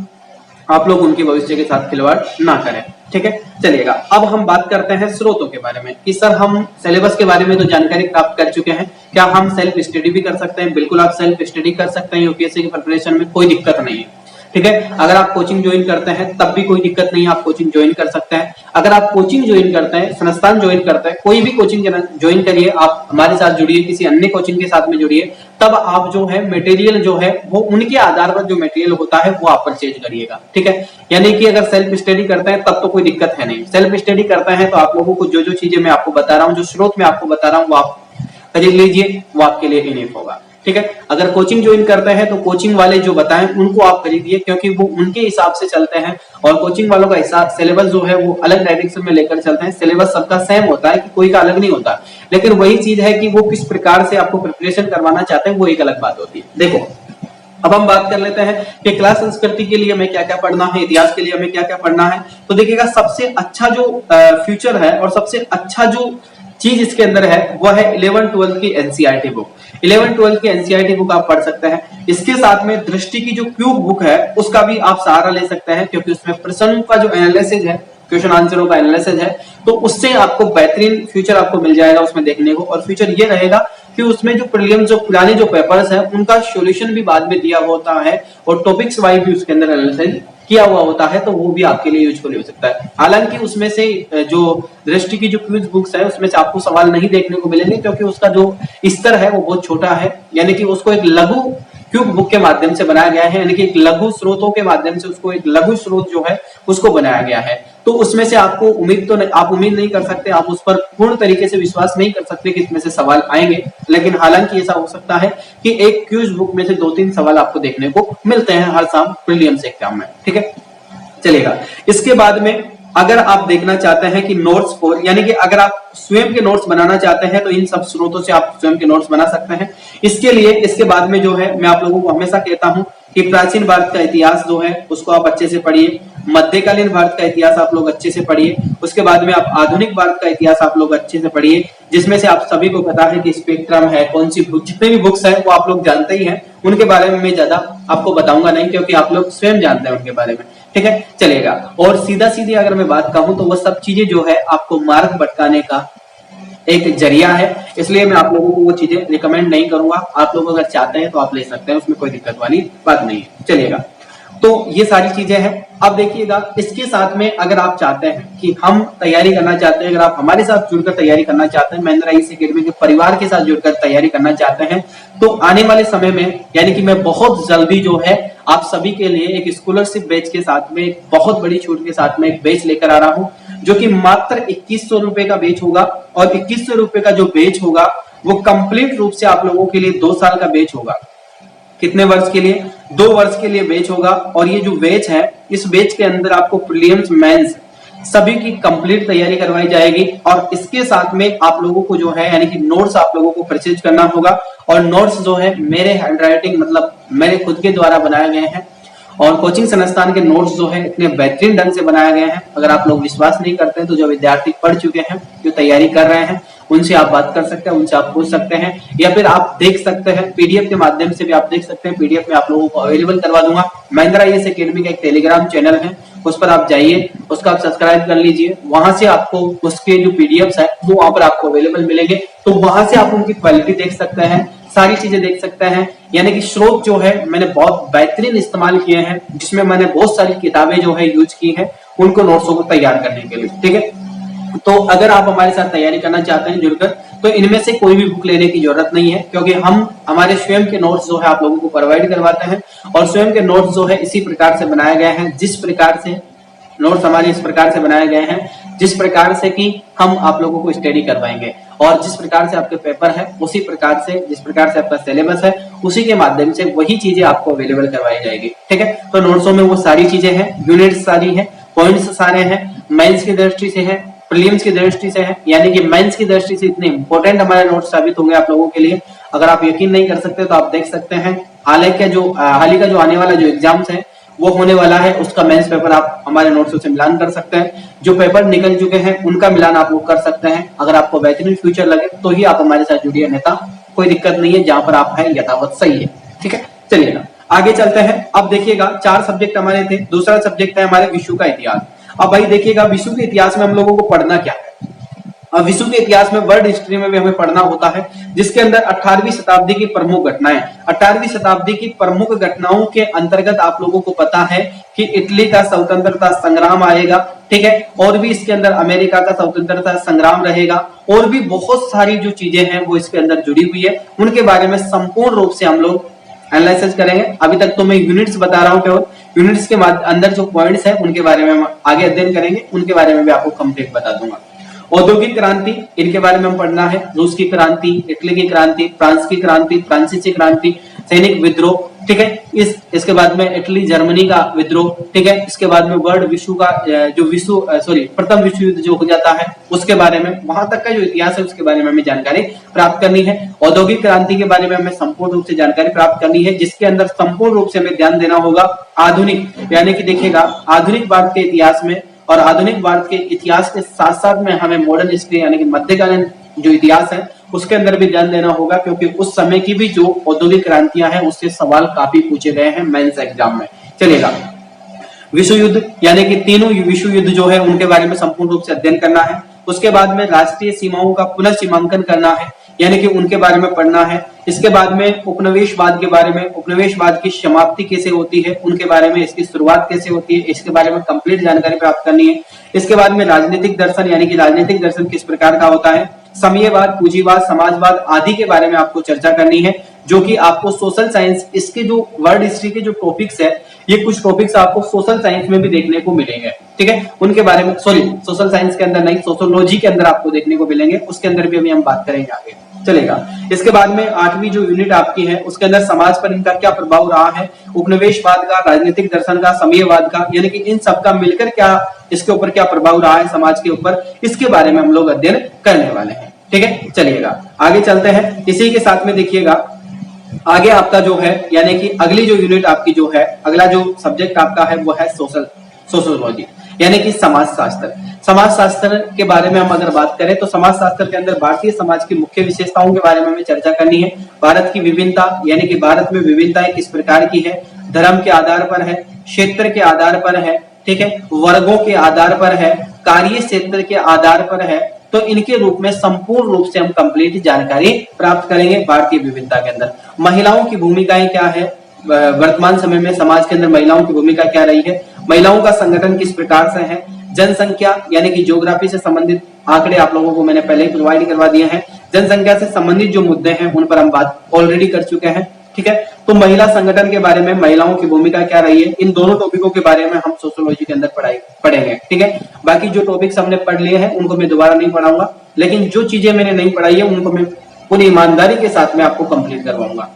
आप लोग उनके भविष्य के साथ खिलवाड़ ना करें। ठीक है, चलिएगा अब हम बात करते हैं स्रोतों के बारे में, कि सर हम सिलेबस के बारे में तो जानकारी प्राप्त कर चुके हैं, क्या हम सेल्फ स्टडी भी कर सकते हैं? बिल्कुल आप सेल्फ स्टडी कर सकते हैं यूपीएससी की प्रिपरेशन में, कोई दिक्कत नहीं है। ठीक है, अगर आप कोचिंग ज्वाइन करते हैं तब भी कोई दिक्कत नहीं है, आप कोचिंग ज्वाइन कर सकते हैं। अगर आप कोचिंग ज्वाइन करते हैं, संस्थान ज्वाइन करते हैं, कोई भी कोचिंग ज्वाइन करिए, आप हमारे साथ जुड़िए, किसी अन्य कोचिंग के साथ में जुड़िए, तब आप जो है मटेरियल जो है वो उनके आधार पर जो मटेरियल होता है वो आप परचेज करिएगा। ठीक है, यानी कि अगर सेल्फ स्टडी करते हैं तब तो कोई दिक्कत है नहीं। सेल्फ स्टडी करते हैं तो आप लोगों को जो जो चीजें मैं आपको बता रहा हूँ, जो स्रोत मैं आपको बता रहा हूँ, वो आप खरीद लीजिए, वो आपके लिए इनफ होगा। ठीक है, अगर कोचिंग ज्वाइन करते हैं तो कोचिंग वाले जो बताएं उनको आप खरीदिए, क्योंकि वो उनके हिसाब से चलते हैं, और कोचिंग वालों का हिसाब सिलेबस जो है वो अलग डायरेक्शन में लेकर चलते हैं। सिलेबस सबका सेम होता है, कि कोई का अलग नहीं होता, लेकिन वही चीज है कि वो किस प्रकार से आपको प्रिपरेशन करवाना चाहते हैं, वो एक अलग बात होती है। देखो, अब हम बात कर लेते हैं कि क्लास संस्कृति के लिए हमें क्या क्या पढ़ना है, इतिहास के लिए हमें क्या क्या पढ़ना है। तो देखिएगा, सबसे अच्छा जो फ्यूचर है और सबसे अच्छा जो चीज इसके अंदर है वो है 11-12 की एनसीईआरटी बुक। 11-12 की एनसीईआरटी बुक आप पढ़ सकते हैं। इसके साथ में दृष्टि की जो क्यूब बुक है उसका भी आप सहारा ले सकते हैं, क्योंकि उसमें प्रश्नों का जो एनालिसिस है, क्वेश्चन आंसरों का एनालिसिस है, तो उससे आपको बेहतरीन फ्यूचर आपको मिल जाएगा उसमें देखने को। और फ्यूचर ये रहेगा कि उसमें जो प्रीलिम्स, जो पुराने जो पेपर्स हैं, उनका सॉल्यूशन भी बाद में दिया होता है, और टॉपिक्स वाइज भी उसके अंदर एनालिसिस किया हुआ होता है, तो वो भी आपके लिए यूजफुल हो सकता है। हालांकि उसमें से जो दृष्टि की जो क्विज बुक्स है उसमें से आपको सवाल नहीं देखने को मिलेंगे, क्योंकि उसका जो स्तर है वो बहुत छोटा है, यानी कि उसको एक लघु क्यूब बुक के माध्यम से बनाया गया है, यानी कि एक लघु स्रोतों के माध्यम से उसको एक लघु स्रोत जो है उसको बनाया गया है। तो उसमें से आपको आप उम्मीद नहीं कर सकते, आप उस पर पूर्ण तरीके से विश्वास नहीं कर सकते कि इसमें से सवाल आएंगे, लेकिन हालांकि ऐसा हो सकता है कि एक क्यूज बुक में से 2-3 सवाल आपको देखने को मिलते हैं हर साल प्रीलिम्स एग्जाम में। ठीक है, चलेगा। इसके बाद में अगर आप देखना चाहते हैं कि नोट्स फॉर, यानी कि अगर आप स्वयं के नोट्स बनाना चाहते हैं तो इन सब स्रोतों से आप स्वयं के नोट्स बना सकते हैं। इसके लिए इसके बाद में जो है मैं आप लोगों को हमेशा कहता हूं कि प्राचीन भारत का इतिहास जो है उसको आप अच्छे से पढ़िए, मध्यकालीन भारत का इतिहास आप लोग अच्छे से पढ़िए, उसके बाद में आप आधुनिक भारत का इतिहास आप लोग अच्छे से पढ़िए, जिसमें से आप सभी को पता है कि स्पेक्ट्रम है, कौन सी जितने भी बुक्स है वो आप लोग जानते ही हैं, उनके बारे में मैं ज्यादा आपको बताऊंगा नहीं क्योंकि आप लोग स्वयं जानते हैं उनके बारे में, ठीक है चलेगा। और सीधा सीधी अगर मैं बात कहूं तो वो सब चीजें जो है आपको मार्ग भटकाने का एक जरिया है, इसलिए मैं आप लोगों को वो चीजें रिकमेंड नहीं करूंगा। आप लोग अगर चाहते हैं तो आप ले सकते हैं, उसमें कोई दिक्कत वाली बात नहीं है, चलिएगा। तो ये सारी चीजें हैं। अब देखिएगा इसके साथ में अगर आप चाहते हैं कि हम तैयारी करना चाहते हैं, अगर आप हमारे साथ जुड़कर तैयारी करना चाहते हैं, महिंद्रा ईसी एकेडमी के परिवार के साथ जुड़कर तैयारी करना चाहते हैं, तो आने वाले समय में यानी कि मैं बहुत जल्दी जो है आप सभी के लिए एक स्कॉलरशिप बैच के साथ में एक बहुत बड़ी छूट के साथ में एक बैच लेकर आ रहा हूं, जो कि मात्र 2100 रुपए का बैच होगा। और 2100 रुपए का जो बैच होगा वो कंप्लीट रूप से आप लोगों के लिए 2 साल का बैच होगा। कितने वर्ष के लिए? 2 वर्ष के लिए बैच होगा। और ये जो बैच है, इस बैच के अंदर आपको प्रीलिम्स मेंस सभी की कंप्लीट तैयारी करवाई जाएगी। और इसके साथ में आप लोगों को जो है यानी कि नोट्स आप लोगों को परचेज करना होगा। और नोट्स जो है मेरे हैंडराइटिंग मतलब मेरे खुद के द्वारा बनाए गए हैं। और कोचिंग संस्थान के नोट्स जो है इतने बेहतरीन ढंग से बनाए गए हैं, अगर आप लोग विश्वास नहीं करते हैं तो जो विद्यार्थी पढ़ चुके हैं, जो तैयारी कर रहे हैं, उनसे आप बात कर सकते हैं, उनसे आप पूछ सकते हैं, या फिर आप देख सकते हैं पीडीएफ के माध्यम से भी आप देख सकते हैं। पीडीएफ में आप लोगों को अवेलेबल करवा दूंगा। महिंद्रा ईसी एकेडमी का एक टेलीग्राम चैनल है, उस पर आप जाइए, उसका आप सब्सक्राइब कर लीजिए। वहां से आपको उसके जो पीडीएफ है वो वहां पर आपको अवेलेबल मिलेंगे, तो वहां से आप उनकी क्वालिटी देख सकते हैं, सारी चीजें देख सकते हैं। यानी कि स्रोत जो है मैंने बहुत बेहतरीन इस्तेमाल किए हैं, जिसमें मैंने बहुत सारी किताबें जो है यूज की हैं उनको नोट्सों को तैयार करने के लिए, ठीक है। तो अगर आप हमारे साथ तैयारी करना चाहते हैं जुड़कर, तो इनमें से कोई भी बुक लेने की जरूरत नहीं है, क्योंकि हम हमारे स्वयं के नोट्स जो है आप लोगों को प्रोवाइड करवाते हैं। और स्वयं के नोट्स जो है इसी प्रकार से बनाए गए हैं, जिस प्रकार से नोट्स हमारे इस प्रकार से बनाए गए हैं, जिस प्रकार से कि हम आप लोगों को स्टडी करवाएंगे। और जिस प्रकार से आपके पेपर है उसी प्रकार से, जिस प्रकार से आपका सिलेबस है उसी के माध्यम से वही चीजें आपको अवेलेबल करवाई जाएगी, ठीक है। तो नोट्सों में वो सारी चीजें हैं, यूनिट्स सारी है, पॉइंट्स सारे हैं, मेंस की दृष्टि से है, प्रीलिम्स की दृष्टि से है, यानी कि मेंस की दृष्टि से इतने इंपॉर्टेंट हमारे नोट्स साबित होंगे आप लोगों के लिए। अगर आप यकीन नहीं कर सकते तो आप देख सकते हैं, हाल ही का जो आने वाला जो एग्जाम्स है वो होने वाला है, उसका मेंस पेपर आप हमारे नोट्सों से मिलान कर सकते हैं। जो पेपर निकल चुके हैं उनका मिलान आप लोग कर सकते हैं। अगर आपको बेहतरीन फ्यूचर लगे तो ही आप हमारे साथ जुड़िए, अन्यथा कोई दिक्कत नहीं है, जहां पर आप हैं यथावत सही है, ठीक है। चलिए ना आगे चलते हैं। अब देखिएगा 4 सब्जेक्ट हमारे थे, दूसरा सब्जेक्ट है हमारे विश्व का इतिहास। अब भाई देखिएगा विश्व के इतिहास में हम लोगों को पढ़ना क्या है। अब विश्व के इतिहास में वर्ल्ड हिस्ट्री में भी हमें पढ़ना होता है, जिसके अंदर 18वीं शताब्दी की प्रमुख घटनाएं, 18वीं शताब्दी की प्रमुख घटनाओं के अंतर्गत आप लोगों को पता है कि इटली का स्वतंत्रता संग्राम आएगा, ठीक है। और भी इसके अंदर अमेरिका का स्वतंत्रता संग्राम रहेगा, और भी बहुत सारी जो चीजें हैं वो इसके अंदर जुड़ी हुई है, उनके बारे में संपूर्ण रूप से हम लोग एनालिसिस करेंगे। अभी तक तो मैं यूनिट्स बता रहा हूं, केवल यूनिट्स के अंदर जो पॉइंट्स है उनके बारे में हम आगे अध्ययन करेंगे, उनके बारे में भी आपको कंप्लीट बता दूंगा। औद्योगिक क्रांति, इनके बारे में हम पढ़ना है। रूस की क्रांति, इटली की क्रांति, फ्रांस की क्रांति, फ्रांसीसी क्रांति, सैनिक विद्रोह, ठीक है। इसके बाद में इटली जर्मनी का विद्रोह, ठीक है। इसके बाद में प्रथम विश्व युद्ध जो हो जाता है उसके बारे में, वहां तक का जो इतिहास है उसके बारे में हमें जानकारी प्राप्त करनी है। औद्योगिक क्रांति के बारे में हमें संपूर्ण रूप से जानकारी प्राप्त करनी है, जिसके अंदर संपूर्ण रूप से हमें ध्यान देना होगा आधुनिक, यानी कि देखिएगा आधुनिक भारत के इतिहास में, और आधुनिक भारत के इतिहास के साथ साथ में हमें मॉडर्न हिस्ट्री यानी कि मध्यकालीन जो इतिहास है उसके अंदर भी ध्यान देना होगा, क्योंकि उस समय की भी जो औद्योगिक क्रांतियां हैं उससे सवाल काफी पूछे गए हैं मेंस एग्जाम में। चलिएगा विश्व युद्ध यानी कि तीनों विश्व युद्ध जो है उनके बारे में संपूर्ण रूप से अध्ययन करना है। उसके बाद में राष्ट्रीय सीमाओं का पुनर्सीमांकन करना है, यानी कि उनके बारे में पढ़ना है। इसके बाद में उपनिवेशवाद के बारे में, उपनिवेशवाद की समाप्ति कैसे होती है उनके बारे में, इसकी शुरुआत कैसे होती है इसके बारे में कंप्लीट जानकारी प्राप्त करनी है। इसके बाद में राजनीतिक दर्शन, यानी कि राजनीतिक दर्शन किस प्रकार का होता है, साम्यवाद, पूंजीवाद, समाजवाद आदि के बारे में आपको चर्चा करनी है, जो कि आपको सोशल साइंस, इसके जो वर्ल्ड हिस्ट्री के जो टॉपिक्स है, ये कुछ टॉपिक्स आपको सोशल साइंस में भी देखने को मिलेंगे, ठीक है। उनके बारे में सोशल साइंस के अंदर नहीं, सोशोलॉजी के अंदर आपको देखने को मिलेंगे, उसके अंदर भी अभी हम बात करेंगे आगे। चलेगा। इसके बाद में 8वीं जो यूनिट आपकी है उसके अंदर समाज पर इनका क्या प्रभाव रहा है, उपनिवेशवाद का, राजनीतिक दर्शन का, समयवाद का, यानी कि इन सबका मिलकर क्या इसके ऊपर क्या प्रभाव रहा है समाज के ऊपर, इसके बारे में हम लोग अध्ययन करने वाले हैं। ठीक है, चलिएगा आगे चलते हैं। इसी के साथ में देखिएगा आगे आपका जो है, यानी कि अगली जो यूनिट आपकी जो है, अगला जो सब्जेक्ट आपका है वो है सोशोलॉजी, यानी कि समाज शास्त्र। समाज शास्त्र के बारे में हम अगर बात करें तो समाज शास्त्र के अंदर भारतीय समाज की मुख्य विशेषताओं के बारे में हमें चर्चा करनी है। भारत की विभिन्नता, यानी कि भारत में विभिन्नताएं किस प्रकार की है, धर्म के आधार पर है, क्षेत्र के आधार पर है, ठीक है, वर्गों के आधार पर है, कार्य क्षेत्र के आधार पर है, तो इनके रूप में संपूर्ण रूप से हम कंप्लीट जानकारी प्राप्त करेंगे भारतीय विविधता के अंदर। महिलाओं की भूमिकाएं क्या है, वर्तमान समय में समाज के अंदर महिलाओं की भूमिका क्या रही है, महिलाओं का संगठन किस प्रकार से है, जनसंख्या यानी कि ज्योग्राफी से संबंधित आंकड़े आप लोगों को मैंने पहले ही प्रोवाइड करवा दिए हैं। जनसंख्या से संबंधित जो मुद्दे हैं उन पर हम बात ऑलरेडी कर चुके हैं। ठीक है, तो महिला संगठन के बारे में, महिलाओं की भूमिका क्या रही है, इन दोनों टॉपिकों के बारे में हम सोशियोलॉजी के अंदर पढ़ेंगे। ठीक है, बाकी जो टॉपिक्स हमने पढ़ लिए हैं उनको मैं दोबारा नहीं पढ़ाऊंगा, लेकिन जो चीजें मैंने नहीं पढ़ाई है उनको मैं पूरी ईमानदारी के साथ में आपको कंप्लीट करवाऊंगा।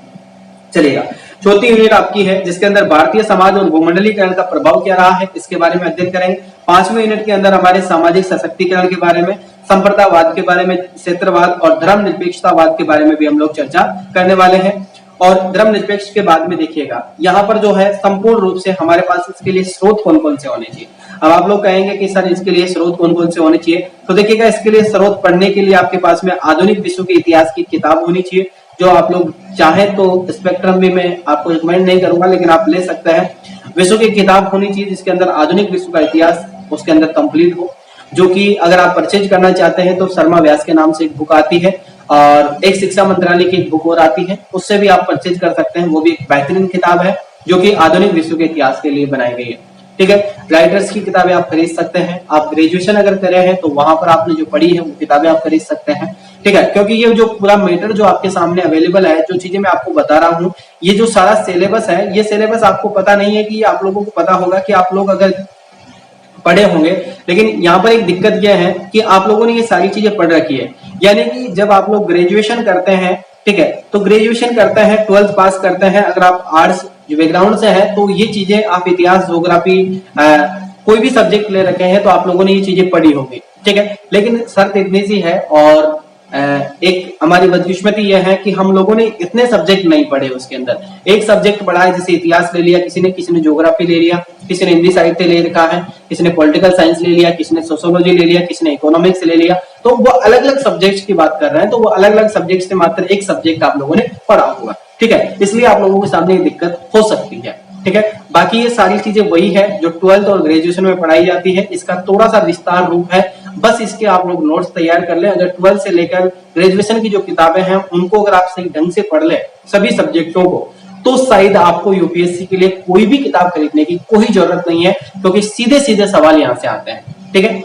चलिएगा, चौथी यूनिट आपकी है जिसके अंदर भारतीय समाज और भूमंडलीकरण का प्रभाव क्या रहा है इसके बारे में अध्ययन करेंगे। 5वें यूनिट के अंदर हमारे सामाजिक सशक्तिकरण के बारे में, संप्रदायवाद के बारे में, क्षेत्रवाद और धर्मनिरपेक्षतावाद के बारे में भी हम लोग चर्चा करने वाले हैं। और धर्मनिरपेक्ष के बाद में देखिएगा यहाँ पर जो है संपूर्ण रूप से हमारे पास इसके लिए स्रोत कौन कौन से होने चाहिए। अब आप लोग कहेंगे कि सर इसके लिए स्रोत कौन कौन से होने चाहिए, तो देखिएगा इसके लिए स्रोत पढ़ने के लिए आपके पास में आधुनिक विश्व के इतिहास की किताब होनी चाहिए, जो आप लोग चाहें तो स्पेक्ट्रम भी मैं आपको रिकमेंड नहीं करूंगा, लेकिन आप ले सकते हैं। विश्व की किताब होनी चाहिए जिसके अंदर आधुनिक विश्व का इतिहास उसके अंदर कंप्लीट हो, जो कि अगर आप परचेज करना चाहते हैं तो शर्मा व्यास के नाम से एक बुक आती है, और एक शिक्षा मंत्रालय की एक बुक और आती है, उससे भी आप परचेज कर सकते हैं। वो भी एक बेहतरीन किताब है जो कि आधुनिक विश्व के इतिहास के लिए बनाई गई है। ठीक है, राइटर्स की किताबें आप खरीद सकते हैं। आप ग्रेजुएशन अगर करे हैं तो वहां पर आपने जो पढ़ी है वो किताबें आप खरीद सकते हैं। ठीक है, क्योंकि ये जो पूरा मैटर जो आपके सामने अवेलेबल है, जो चीजें मैं आपको बता रहा हूँ, ये जो सारा सिलेबस है, ये सिलेबस आपको पता नहीं है कि आप लोगों को पता होगा कि आप लोग अगर पढ़े होंगे, लेकिन यहाँ पर एक दिक्कत यह है कि आप लोगों ने ये सारी चीजें पढ़ रखी है। यानी कि जब आप लोग ग्रेजुएशन करते हैं, ठीक है, तो ग्रेजुएशन करते हैं, 12th पास करते हैं, अगर आप आर्ट्स बैकग्राउंड से है तो ये चीजें आप इतिहास, ज्योग्राफी, कोई भी सब्जेक्ट ले रखे हैं तो आप लोगों ने ये चीजें पढ़ी होगी। ठीक है, लेकिन शर्त इतनी सी है, और एक हमारी बदकिस्मती यह है कि हम लोगों ने इतने सब्जेक्ट नहीं पढ़े उसके अंदर। एक सब्जेक्ट पढ़ा है, जैसे इतिहास ले लिया किसी ने ज्योग्राफी ले लिया, किसी ने हिंदी साहित्य ले रखा है, किसी ने पॉलिटिकल साइंस ले लिया, किसी ने सोशियोलॉजी ले लिया, किसी ने इकोनॉमिक्स ले लिया, तो वो अलग अलग सब्जेक्ट्स की बात कर रहे हैं, तो वो अलग अलग सब्जेक्ट से मात्र एक सब्जेक्ट आप लोगों ने पढ़ा होगा। ठीक है, इसलिए आप लोगों के सामने दिक्कत हो सकती है। ठीक है, बाकी ये सारी चीजें वही है जो 12th और ग्रेजुएशन में पढ़ाई जाती है, इसका थोड़ा सा विस्तार रूप है, बस इसके आप लोग नोट्स तैयार कर लें। अगर 12th से लेकर ग्रेजुएशन की जो किताबें हैं उनको अगर आप सही ढंग से पढ़ लें सभी सब्जेक्टों को, तो शायद आपको यूपीएससी के लिए कोई भी किताब खरीदने की कोई जरूरत नहीं है, क्योंकि सीधे सीधे सवाल यहाँ से आते हैं। ठीक है,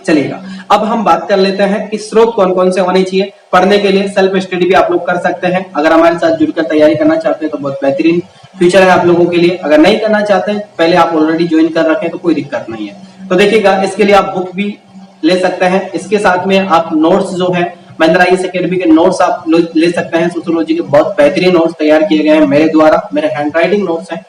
चलिएगा अब हम बात कर लेते हैं कि स्रोत कौन कौन से होने चाहिए पढ़ने के लिए। सेल्फ स्टडी भी आप लोग कर सकते हैं, अगर हमारे साथ जुड़कर तैयारी करना चाहते हैं तो बहुत बेहतरीन फ्यूचर है आप लोगों के लिए। अगर नहीं करना चाहते हैं, पहले आप ऑलरेडी ज्वाइन कर रखे हैं तो कोई दिक्कत नहीं है। तो देखिएगा, इसके लिए आप बुक भी ले सकते हैं, इसके साथ में आप नोट्स जो है महिंद्रा आईएएस एकेडमी के नोट्स आप ले सकते हैं। सोशियोलॉजी के बहुत बेहतरीन नोट्स तैयार किए गए हैं मेरे द्वारा, मेरे हैंडराइटिंग नोट्स हैं।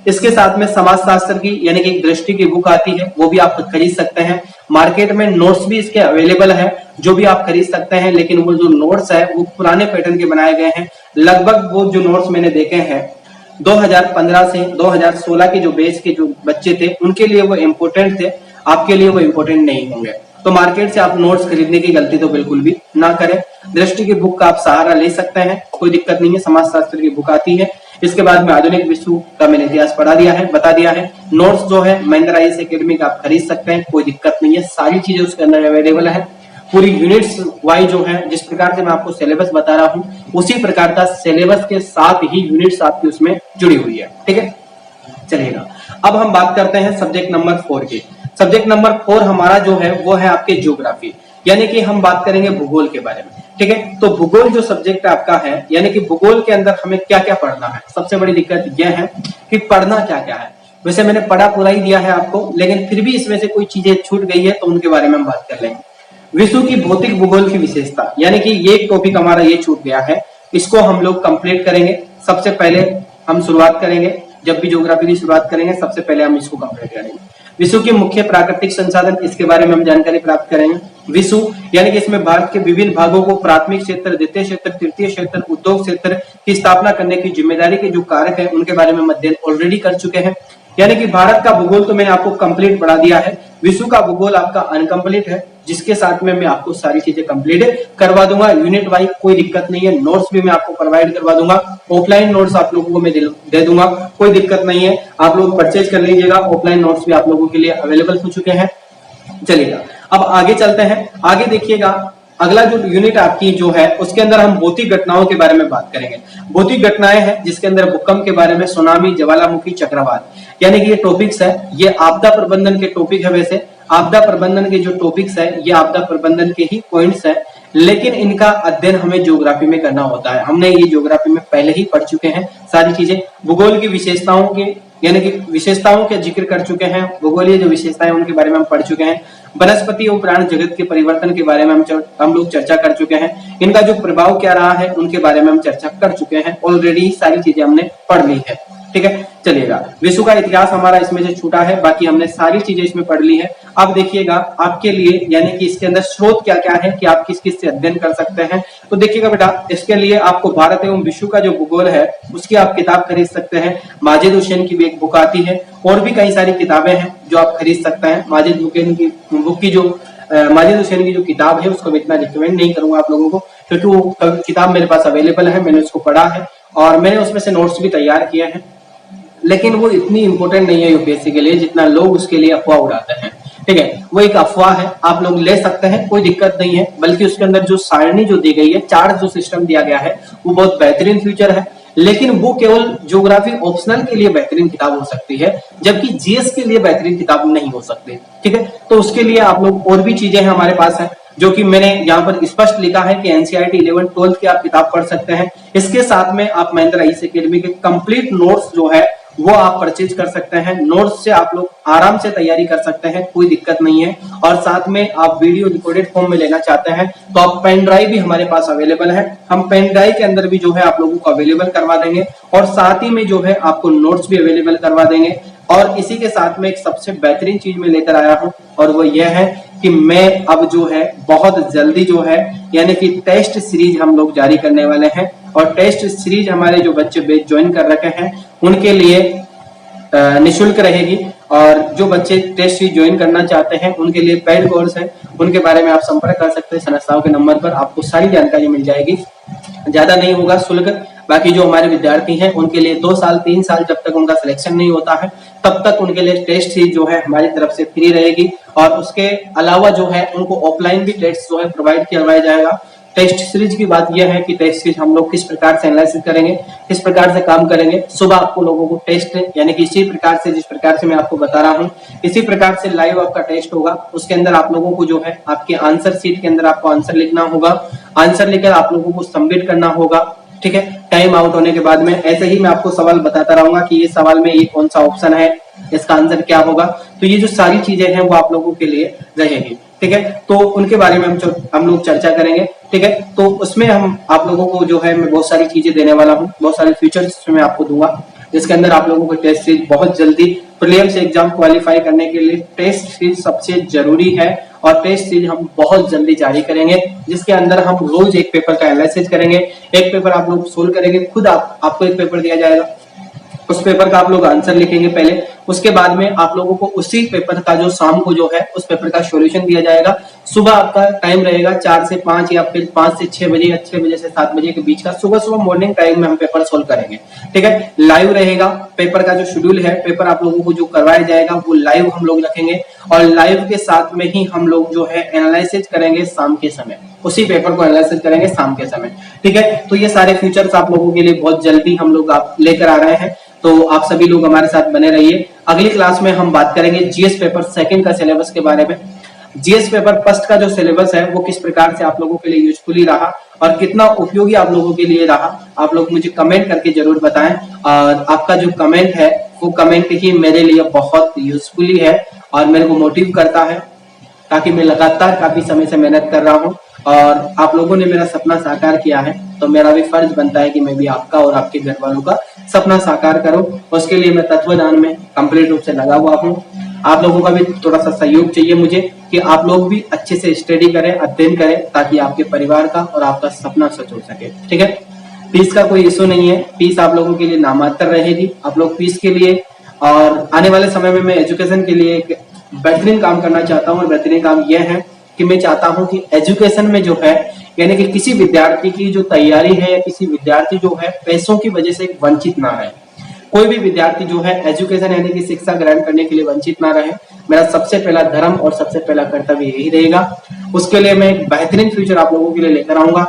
इसके साथ में समाज शास्त्र की यानी कि दृष्टि की बुक आती है, वो भी आप खरीद सकते हैं। मार्केट में नोट्स भी इसके अवेलेबल है, जो भी आप खरीद सकते हैं, लेकिन वो जो नोट्स है वो पुराने पैटर्न के बनाए गए हैं। लगभग वो जो नोट्स मैंने देखे हैं 2015 से 2016 के जो बैच के जो बच्चे थे उनके लिए वो इम्पोर्टेंट थे, आपके लिए वो इम्पोर्टेंट नहीं होंगे। तो मार्केट से आप नोट्स खरीदने की गलती तो बिल्कुल भी ना करें। दृष्टि की बुक का आप सहारा ले सकते हैं, कोई दिक्कत नहीं है। समाज शास्त्र की बुक आती है। इसके बाद में आधुनिक विश्व का मैंने इतिहास बता दिया है। नोट्स जो है महिंद्रा आईएएस एकेडमी का आप खरीद सकते हैं, कोई दिक्कत नहीं है। सारी चीजें उसके अंदर अवेलेबल है। पूरी यूनिट्स वाइज जो है, जिस प्रकार से मैं आपको सिलेबस बता रहा हूँ उसी प्रकार का सिलेबस के साथ ही यूनिट्स आपकी उसमें जुड़ी हुई है। ठीक है, चलिएगा अब हम बात करते हैं सब्जेक्ट नंबर 4 की। सब्जेक्ट नंबर 4 हमारा जो है वो है आपके ज्योग्राफी, यानी कि हम बात करेंगे भूगोल के बारे में। ठीक है, तो भूगोल जो सब्जेक्ट आपका है, यानी कि भूगोल के अंदर हमें क्या क्या पढ़ना है। सबसे बड़ी दिक्कत यह है कि पढ़ना क्या क्या है। वैसे मैंने पढ़ा पूरा ही दिया है आपको, लेकिन फिर भी इसमें से कोई चीजें छूट गई है तो उनके बारे में हम बात कर लेंगे। विश्व की भौतिक भूगोल की विशेषता, यानी कि ये एक टॉपिक हमारा ये छूट गया है, इसको हम लोग कंप्लीट करेंगे। सबसे पहले हम शुरुआत करेंगे, जब भी ज्योग्राफी की शुरुआत करेंगे सबसे पहले हम इसको कंप्लीट करेंगे। विश्व के मुख्य प्राकृतिक संसाधन, इसके बारे में हम जानकारी प्राप्त करेंगे। विश्व यानी कि इसमें भारत के विभिन्न भागों को प्राथमिक क्षेत्र, द्वितीय क्षेत्र, तृतीय क्षेत्र, उद्योग क्षेत्र की स्थापना करने की जिम्मेदारी के जो कारक है उनके बारे में अध्ययन ऑलरेडी कर चुके हैं। यानी कि भारत का भूगोल तो मैंने आपको कंप्लीट पढ़ा दिया है, विश्व का भूगोल आपका अनकंप्लीट है, जिसके साथ में मैं आपको सारी चीजें कंप्लीट करवा दूंगा यूनिट वाइज, कोई दिक्कत नहीं है। नोट्स भी मैं आपको प्रोवाइड करवा दूंगा, ऑफलाइन नोट्स आप लोगों को मैं दे दूंगा, कोई दिक्कत नहीं है, आप लोग परचेज कर लीजिएगा। ऑफलाइन नोट्स भी आप लोगों के लिए अवेलेबल हो चुके हैं। चलिएगा अब आगे चलते हैं। आगे देखिएगा, अगला जो यूनिट आपकी जो है उसके अंदर हम भौतिक घटनाओं के बारे में बात करेंगे। भौतिक घटनाएं हैं जिसके अंदर भूकंप के बारे में, सुनामी, ज्वालामुखी, चक्रवात, यानी कि ये टॉपिक्स है, ये आपदा प्रबंधन के टॉपिक है। वैसे आपदा प्रबंधन के जो टॉपिक्स है ये आपदा प्रबंधन के ही पॉइंट्स है, लेकिन इनका अध्ययन हमें ज्योग्राफी में करना होता है। हमने ये ज्योग्राफी में पहले ही पढ़ चुके हैं सारी चीजें। भूगोल की विशेषताओं के यानी कि विशेषताओं के जिक्र कर चुके हैं, भूगोलीय जो विशेषताएं उनके बारे में हम पढ़ चुके हैं। वनस्पति और प्राण जगत के परिवर्तन के बारे में हम लोग चर्चा कर चुके हैं। इनका जो प्रभाव क्या रहा है उनके बारे में हम चर्चा कर चुके हैं ऑलरेडी, सारी चीजें हमने पढ़ ली है। ठीक है, चलिएगा। विश्व का इतिहास हमारा इसमें से छूटा है, बाकी हमने सारी चीजें इसमें पढ़ ली है। अब देखिएगा आपके लिए, यानी कि इसके अंदर स्रोत क्या क्या है कि आप किस किस से अध्ययन कर सकते हैं। तो देखिएगा बेटा, इसके लिए आपको भारत एवं विश्व का जो भूगोल है उसकी आप किताब खरीद सकते हैं। माजिद हुसैन की भी एक बुक आती है, और भी कई सारी किताबें हैं जो आप खरीद सकते हैं। माजिद हुसैन की बुक की जो माजिद हुसैन की जो किताब है उसको मैं इतना रिकमेंड नहीं करूंगा आप लोगों को, क्योंकि वो किताब मेरे पास अवेलेबल है, मैंने उसको पढ़ा है और मैंने उसमें से नोट्स भी तैयार किए हैं, लेकिन वो इतनी इंपॉर्टेंट नहीं है यूपीएससी के लिए जितना लोग उसके लिए अफवाह उड़ाते हैं। ठीक है, वो एक अफवाह है, आप लोग ले सकते हैं, कोई दिक्कत नहीं है। बल्कि उसके अंदर जो सारणी जो दी गई है, चार्ट जो सिस्टम दिया गया है वो बहुत बेहतरीन फीचर है, लेकिन वो केवल ज्योग्राफी ऑप्शनल के लिए बेहतरीन किताब हो सकती है, जबकि जीएस के लिए बेहतरीन किताब नहीं हो सकती। ठीक है, तो उसके लिए आप लोग और भी चीजें हैं हमारे पास है, जो कि मैंने यहाँ पर स्पष्ट लिखा है कि एनसीईआरटी 11th 12th की आप किताब पढ़ सकते हैं। इसके साथ में आप महिंद्रा ईस एकेडमी के कंप्लीट नोट्स जो है वो आप परचेज कर सकते हैं। नोट्स से आप लोग आराम से तैयारी कर सकते हैं, कोई दिक्कत नहीं है। और साथ में आप वीडियो रिकॉर्डेड फॉर्म में लेना चाहते हैं तो आप पेन ड्राइव भी हमारे पास अवेलेबल है, हम पेन ड्राइव के अंदर भी जो है आप लोगों को अवेलेबल करवा देंगे, और साथ ही में जो है आपको नोट्स भी अवेलेबल करवा देंगे। और इसी के साथ में एक सबसे बेहतरीन चीज मैं लेकर आया हूं, और वो ये है कि मैं अब जो है बहुत जल्दी जो है यानी कि टेस्ट सीरीज हम लोग जारी करने वाले हैं। और टेस्ट सीरीज हमारे जो बच्चे बैच ज्वाइन कर रखे हैं उनके लिए निःशुल्क रहेगी, और जो बच्चे टेस्ट सीरीज ज्वाइन करना चाहते हैं उनके लिए पेड कोर्स है, उनके बारे में आप संपर्क कर सकते हैं संस्थाओं के नंबर पर, आपको सारी जानकारी मिल जाएगी। ज्यादा नहीं होगा शुल्क। बाकी जो हमारे विद्यार्थी हैं उनके लिए 2 साल 3 साल जब तक उनका सिलेक्शन नहीं होता है तब तक उनके लिए टेस्ट सीरीज जो है हमारी तरफ से फ्री रहेगी। और उसके अलावा जो है उनको ऑफलाइन भी टेस्ट जो है प्रोवाइड करवाया जाएगा। टेस्ट सीरीज की बात यह है कि टेस्ट सीरीज हम लोग किस प्रकार से एनालिसिस करेंगे, किस प्रकार से काम करेंगे। सुबह आपको लोगों को टेस्ट यानी कि इसी प्रकार से, जिस प्रकार से मैं आपको बता रहा हूँ, इसी प्रकार से लाइव आपका टेस्ट होगा। उसके अंदर आप लोगों को जो है आपके आंसर सीट के अंदर आपको आंसर लिखना होगा, आंसर लिखकर आप लोगों को सबमिट करना होगा। ठीक है, टाइम आउट होने के बाद में ऐसे ही मैं आपको सवाल बताता रहूंगा कि ये सवाल में ये कौन सा ऑप्शन है, इसका आंसर क्या होगा। तो ये जो सारी चीजें हैं वो आप लोगों के लिए रहेगी। ठीक है, तो उनके बारे में हम लोग चर्चा करेंगे। ठीक है, तो उसमें हम आप लोगों को जो है मैं बहुत सारी चीजें देने वाला हूँ, बहुत सारे फीचर्स मैं आपको दूंगा, जिसके अंदर आप लोगों को टेस्ट सीरीज बहुत जल्दी प्रीलिम्स एग्जाम क्वालिफाई करने के लिए टेस्ट सीरीज सबसे जरूरी है। और टेस्ट सीरीज हम बहुत जल्दी जारी करेंगे, जिसके अंदर हम रोज एक पेपर का एनालिसिस करेंगे, एक पेपर आप लोग सोल्व करेंगे, खुद आपको एक पेपर दिया जाएगा, उस पेपर का आप लोग आंसर लिखेंगे पहले, उसके बाद में आप लोगों को उसी पेपर का जो शाम को जो है उस पेपर का सॉल्यूशन दिया जाएगा। सुबह आपका टाइम रहेगा 4 से 5 या फिर 5 से 6 बजे या 6 बजे से 7 बजे के बीच का, सुबह मॉर्निंग टाइम में हम पेपर सोल्व करेंगे। ठीक है, लाइव रहेगा पेपर का जो शेड्यूल है, पेपर आप लोगों को जो करवाया जाएगा वो लाइव हम लोग रखेंगे, और लाइव के साथ में ही हम लोग जो है एनालिसिस करेंगे शाम के समय, उसी पेपर को एनालिसिस करेंगे शाम के समय। ठीक है, तो ये सारे फीचर्स आप लोगों के लिए बहुत जल्दी हम लोग आप लेकर आ रहे हैं, तो आप सभी लोग हमारे साथ बने रहिए। अगली क्लास में हम बात करेंगे जीएस पेपर सेकंड का सिलेबस के बारे में। जीएस पेपर फर्स्ट का जो सिलेबस है वो किस प्रकार से आप लोगों के लिए यूजफुली रहा और कितना उपयोगी आप लोगों के लिए रहा, आप लोग मुझे कमेंट करके जरूर बताएं। और आपका जो कमेंट है वो कमेंट ही मेरे लिए बहुत यूजफुली है और मेरे को मोटिव करता है ताकि मैं लगातार काफी समय से मेहनत कर रहा हूँ और आप लोगों ने मेरा सपना साकार किया है, तो मेरा भी फर्ज बनता है कि मैं भी आपका और आपके घर वालों का सपना साकार करूं। उसके लिए मैं तत्वदान में कंप्लीट रूप से लगा हुआ हूं। आप लोगों का भी थोड़ा सा सहयोग चाहिए मुझे कि आप लोग भी अच्छे से स्टडी करें, अध्ययन करें, ताकि आपके परिवार का और आपका सपना सच हो सके। ठीक है, फीस का कोई इशू नहीं है, फीस आप लोगों के लिए नामात्र रहेगी। आप लोग फीस के लिए और आने वाले समय में मैं एजुकेशन के लिए एक बेहतरीन काम करना चाहता हूँ और बेहतरीन काम यह है कि मैं चाहता हूं कि एजुकेशन में जो है, यानी कि किसी विद्यार्थी की जो तैयारी है या किसी विद्यार्थी जो है पैसों की वजह से वंचित ना रहे। कोई भी विद्यार्थी जो है एजुकेशन यानी कि शिक्षा ग्रहण करने के लिए वंचित ना रहे। मेरा सबसे पहला धर्म और सबसे पहला कर्तव्य यही रहेगा। उसके लिए मैं एक बेहतरीन फ्यूचर आप लोगों के लिए लेकर आऊंगा।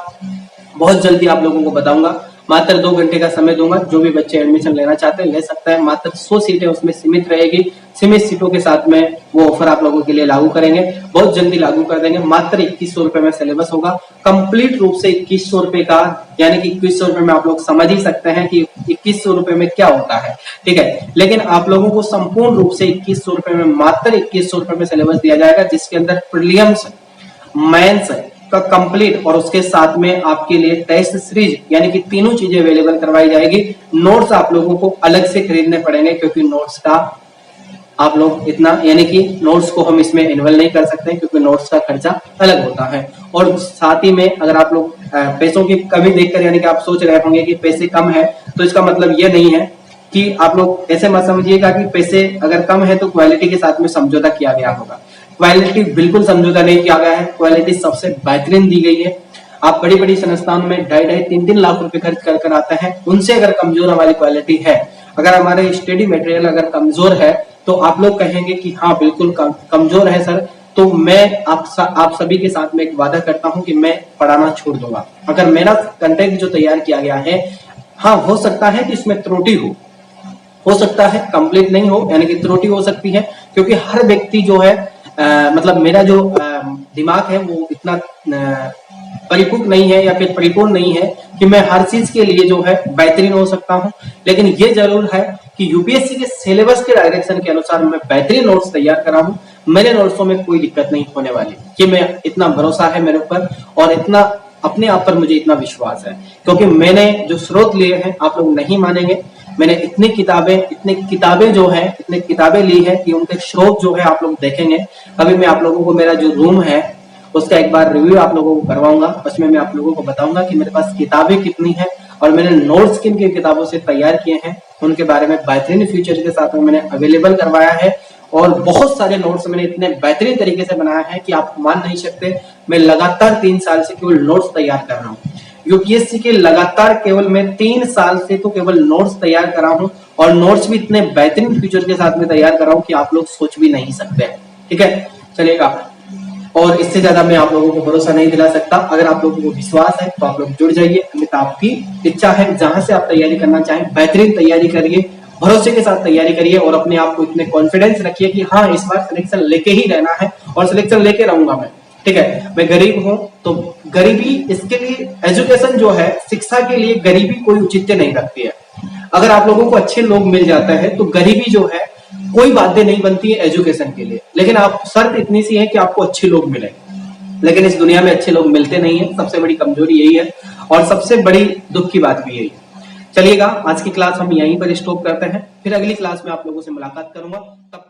बहुत जल्दी आप लोगों को बताऊंगा। मात्र 2 घंटे का समय दूंगा, जो भी बच्चे एडमिशन लेना चाहते हैं ले सकता है। मात्र 100 सीटें उसमें सीमित रहेगी। सीमित सीटों के साथ में वो ऑफर आप लोगों के लिए लागू करेंगे, बहुत जल्दी लागू कर देंगे। मात्र 2100 रुपए में सिलेबस होगा, कंप्लीट रूप से 2100 रुपए का, यानी कि 2100 रुपए में आप लोग समझ ही सकते हैं कि 2100 रुपए में क्या होता है। ठीक है, लेकिन आप लोगों को संपूर्ण रूप से 2100 रुपए में, मात्र 2100 रुपए में सिलेबस दिया जाएगा, जिसके अंदर प्रीलिम्स, मेंस का कंप्लीट और उसके साथ में आपके लिए टेस्ट सीरीज यानी कि तीनों चीजें अवेलेबल करवाई जाएगी। नोट्स आप लोगों को अलग से खरीदने पड़ेंगे, क्योंकि नोट्स का आप लोग इतना, यानी कि नोट्स को हम इसमें इन्वॉल्व नहीं कर सकते क्योंकि नोट्स का खर्चा अलग होता है। और साथ ही में अगर आप लोग पैसों की कमी देखकर, यानी कि आप सोच रहे होंगे कि पैसे कम है, तो इसका मतलब ये नहीं है कि आप लोग ऐसे मत समझिएगा कि पैसे अगर कम है तो क्वालिटी के साथ में समझौता किया गया होगा। क्वालिटी बिल्कुल समझौता नहीं किया गया है, क्वालिटी सबसे बेहतरीन दी गई है। आप बड़ी बड़ी संस्थानों में 2.5-3 लाख रुपए खर्च कर कर आते हैं, उनसे अगर कमजोर हमारी क्वालिटी है, अगर हमारे स्टडी मटेरियल अगर कमजोर है, तो आप लोग कहेंगे कि हाँ बिल्कुल कमजोर है सर, तो मैं आप सभी के साथ में एक वादा करता हूं कि मैं पढ़ाना छोड़ दूंगा। अगर मेरा कंटेंट जो तैयार किया गया है, हाँ हो सकता है कि इसमें त्रुटि हो सकता है कंप्लीट नहीं हो, यानी कि त्रुटि हो सकती है, क्योंकि हर व्यक्ति जो है मतलब मेरा जो दिमाग है वो इतना परिपक्व नहीं है या फिर परिपूर्ण नहीं है कि मैं हर चीज के लिए जो है बेहतरीन हो सकता हूं। लेकिन ये जरूर है कि यूपीएससी के सिलेबस के डायरेक्शन के अनुसार मैं बेहतरीन नोट्स तैयार कर रहा हूं। मेरे नोट्सों में कोई दिक्कत नहीं होने वाली, ये मैं इतना भरोसा है मेरे ऊपर और इतना अपने आप पर मुझे इतना विश्वास है, क्योंकि मैंने जो स्रोत लिए हैं आप लोग नहीं मानेंगे। मैंने इतनी किताबें जो है, इतनी किताबें ली है कि उनके स्रोत जो है आप लोग देखेंगे। अभी मैं आप लोगों को मेरा जो रूम है उसका एक बार रिव्यू आप लोगों को करवाऊंगा, उसमें मैं आप लोगों को बताऊंगा कि मेरे पास किताबें कितनी हैं और मैंने नोट्स किन किन किताबों से तैयार किए हैं, उनके बारे में बेहतरीन फीचर के साथ में मैंने अवेलेबल करवाया है। और बहुत सारे नोट्स मैंने इतने बेहतरीन तरीके से बनाया है कि आप मान नहीं सकते। मैं लगातार 3 साल से केवल नोट्स तैयार कर रहा हूँ। यूपीएससी के लगातार केवल मैं 3 साल से तो केवल नोट्स तैयार कर रहा हूँ, और नोट्स भी इतने बेहतरीन फीचर के साथ में तैयार कर रहा हूँ कि आप लोग सोच भी नहीं सकते। ठीक है, चलिएगा, और इससे ज्यादा मैं आप लोगों को भरोसा नहीं दिला सकता। अगर आप लोगों को विश्वास है तो आप लोग जुड़ जाइए, अन्यथा आपकी इच्छा है जहां से आप तैयारी करना चाहें बेहतरीन तैयारी करिए, भरोसे के साथ तैयारी करिए और अपने आप को इतने कॉन्फिडेंस रखिए कि हाँ इस बार सिलेक्शन लेके ही रहना है और सिलेक्शन लेके रहूंगा मैं। ठीक है, मैं गरीब हूं तो गरीबी, इसके लिए एजुकेशन जो है, शिक्षा के लिए गरीबी कोई औचित्य नहीं रखती है। अगर आप लोगों को अच्छे लोग मिल जाता है तो गरीबी जो है कोई बाध्य नहीं बनती है एजुकेशन के लिए। लेकिन आप शर्त इतनी सी है कि आपको अच्छे लोग मिले, लेकिन इस दुनिया में अच्छे लोग मिलते नहीं है। सबसे बड़ी कमजोरी यही है और सबसे बड़ी दुख की बात भी यही है। चलिएगा, आज की क्लास हम यहीं पर स्टॉप करते हैं, फिर अगली क्लास में आप लोगों से मुलाकात करूंगा। तब